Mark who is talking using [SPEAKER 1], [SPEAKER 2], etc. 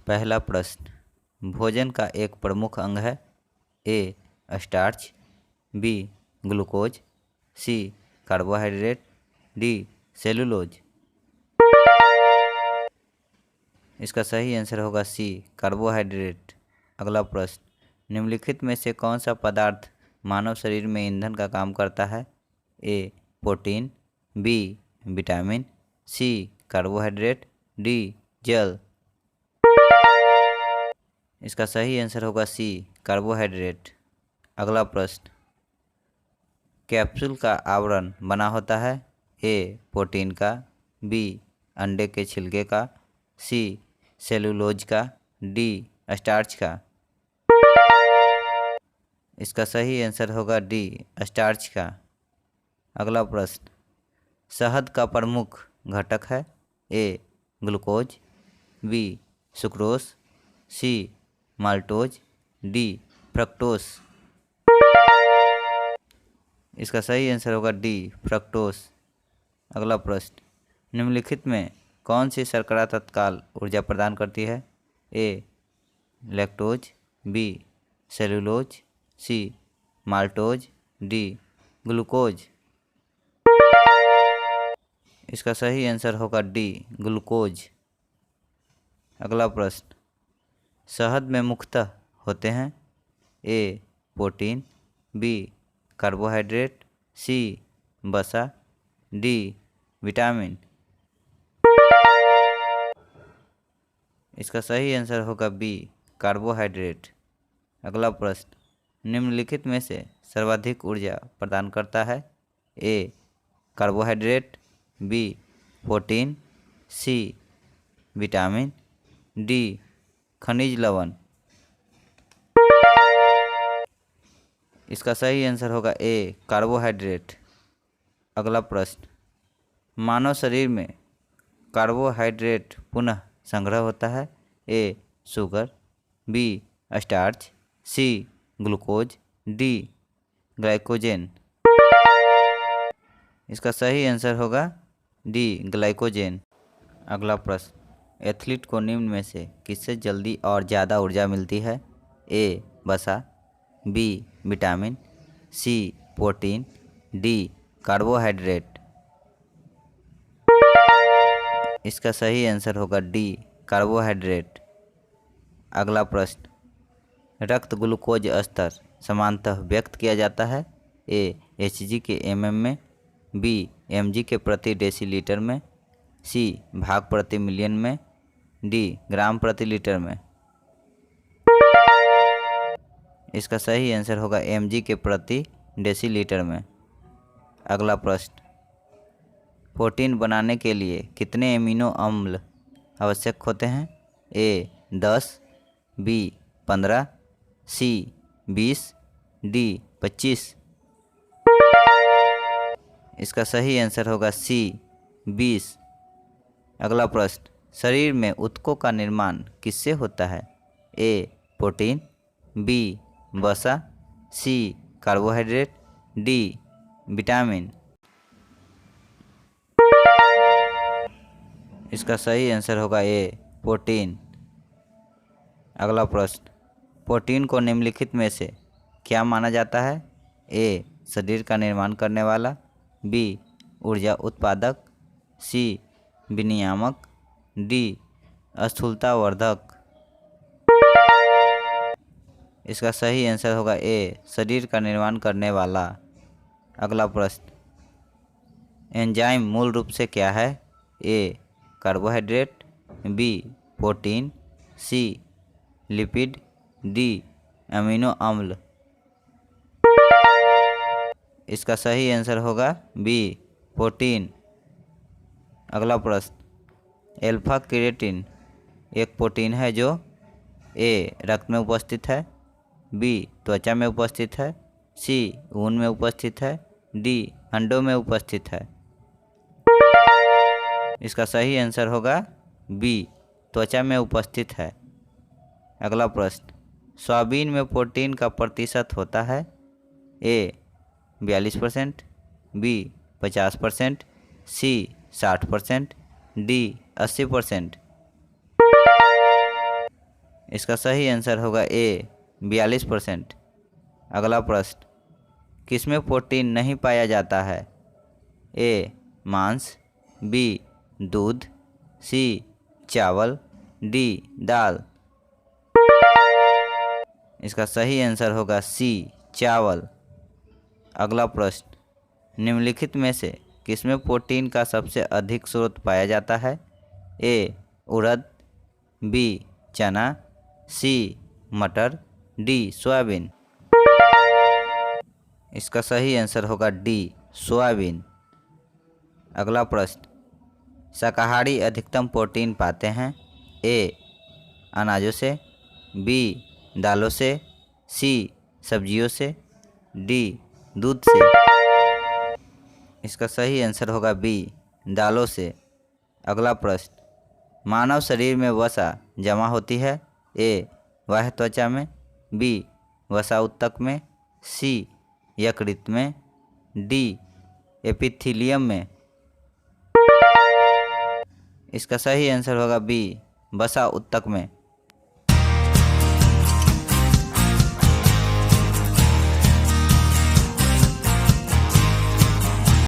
[SPEAKER 1] पहला प्रश्न, भोजन का एक प्रमुख अंग है। ए स्टार्च, बी ग्लूकोज, सी कार्बोहाइड्रेट, डी सेलुलोज। इसका सही आंसर होगा सी कार्बोहाइड्रेट। अगला प्रश्न, निम्नलिखित में से कौन सा पदार्थ मानव शरीर में ईंधन का काम करता है। ए प्रोटीन, बी विटामिन, सी कार्बोहाइड्रेट, डी जल। इसका सही आंसर होगा सी कार्बोहाइड्रेट। अगला प्रश्न, कैप्सूल का आवरण बना होता है। ए प्रोटीन का, बी अंडे के छिलके का, सी सेलुलोज का, डी स्टार्च का। इसका सही आंसर होगा डी स्टार्च का। अगला प्रश्न, शहद का प्रमुख घटक है। ए ग्लूकोज, बी सुक्रोज, सी माल्टोज, डी फ्रक्टोज। इसका सही आंसर होगा डी फ्रक्टोज। अगला प्रश्न, निम्नलिखित में कौन सी शर्करा तत्काल ऊर्जा प्रदान करती है। ए लैक्टोज, बी सेलुलोज, सी माल्टोज, डी ग्लूकोज। इसका सही आंसर होगा डी ग्लूकोज। अगला प्रश्न, शहद में मुख्यतः होते हैं। ए प्रोटीन, बी कार्बोहाइड्रेट, सी वसा, डी विटामिन। इसका सही आंसर होगा बी कार्बोहाइड्रेट। अगला प्रश्न, निम्नलिखित में से सर्वाधिक ऊर्जा प्रदान करता है। A carbohydrate, B protein, C vitamin, D खनिज लवण। इसका सही आंसर होगा ए कार्बोहाइड्रेट। अगला प्रश्न, मानव शरीर में कार्बोहाइड्रेट पुनः संग्रह होता है। A sugar, B starch, C glucose, D glycogen. इसका सही आंसर होगा डी ग्लाइकोजेन। अगला प्रश्न, एथलीट को निम्न में से किससे जल्दी और ज़्यादा ऊर्जा मिलती है। ए वसा, बी विटामिन, सी प्रोटीन, डी कार्बोहाइड्रेट। इसका सही आंसर होगा डी कार्बोहाइड्रेट। अगला प्रश्न, रक्त ग्लूकोज स्तर समानतः व्यक्त किया जाता है। ए एचजी के एमएम में, बी एमजी के प्रति डेसीलीटर में, सी भाग प्रति मिलियन में, डी ग्राम प्रति लीटर में। इसका सही आंसर होगा एमजी के प्रति डेसीलीटर में। अगला प्रश्न, प्रोटीन बनाने के लिए कितने एमिनो अम्ल आवश्यक होते हैं। ए 10, बी 15, सी 20, डी 25। इसका सही आंसर होगा सी 20। अगला प्रश्न, शरीर में ऊतकों का निर्माण किससे होता है। ए प्रोटीन, बी वसा, सी कार्बोहाइड्रेट, डी विटामिन। इसका सही आंसर होगा ए प्रोटीन। अगला प्रश्न, प्रोटीन को निम्नलिखित में से क्या माना जाता है। ए शरीर का निर्माण करने वाला, बी ऊर्जा उत्पादक, सी विनियामक, डी स्थूलतावर्धक। इसका सही आंसर होगा ए शरीर का निर्माण करने वाला। अगला प्रश्न, एंजाइम मूल रूप से क्या है। A carbohydrate, B protein, C lipid, D amino अम्ल। इसका सही आंसर होगा बी प्रोटीन। अगला प्रश्न, एल्फा क्रिएटिन एक प्रोटीन है जो ए रक्त में उपस्थित है, बी त्वचा में उपस्थित है, सी ऊन में उपस्थित है, डी अंडों में उपस्थित है। इसका सही आंसर होगा बी त्वचा में उपस्थित है। अगला प्रश्न, सोयाबीन में प्रोटीन का प्रतिशत होता है। ए 42%, बी 50%, सी 60%, डी 80%। इसका सही आंसर होगा ए 42%। अगला प्रश्न, किसमें प्रोटीन नहीं पाया जाता है? ए मांस, बी दूध, सी चावल, डी दाल। इसका सही आंसर होगा सी चावल। अगला प्रश्न, निम्नलिखित में से किसमें प्रोटीन का सबसे अधिक स्रोत पाया जाता है? ए उड़द, बी चना, सी मटर, डी सोयाबीन। इसका सही आंसर होगा डी सोयाबीन। अगला प्रश्न, शाकाहारी अधिकतम प्रोटीन पाते हैं? ए अनाजों से, बी दालों से, सी सब्जियों से, डी दूध से। इसका सही आंसर होगा बी दालों से। अगला प्रश्न, मानव शरीर में वसा जमा होती है? ए बाह्य त्वचा में, बी वसा ऊतक में, सी यकृत में, डी एपिथेलियम में। इसका सही आंसर होगा बी वसा ऊतक में।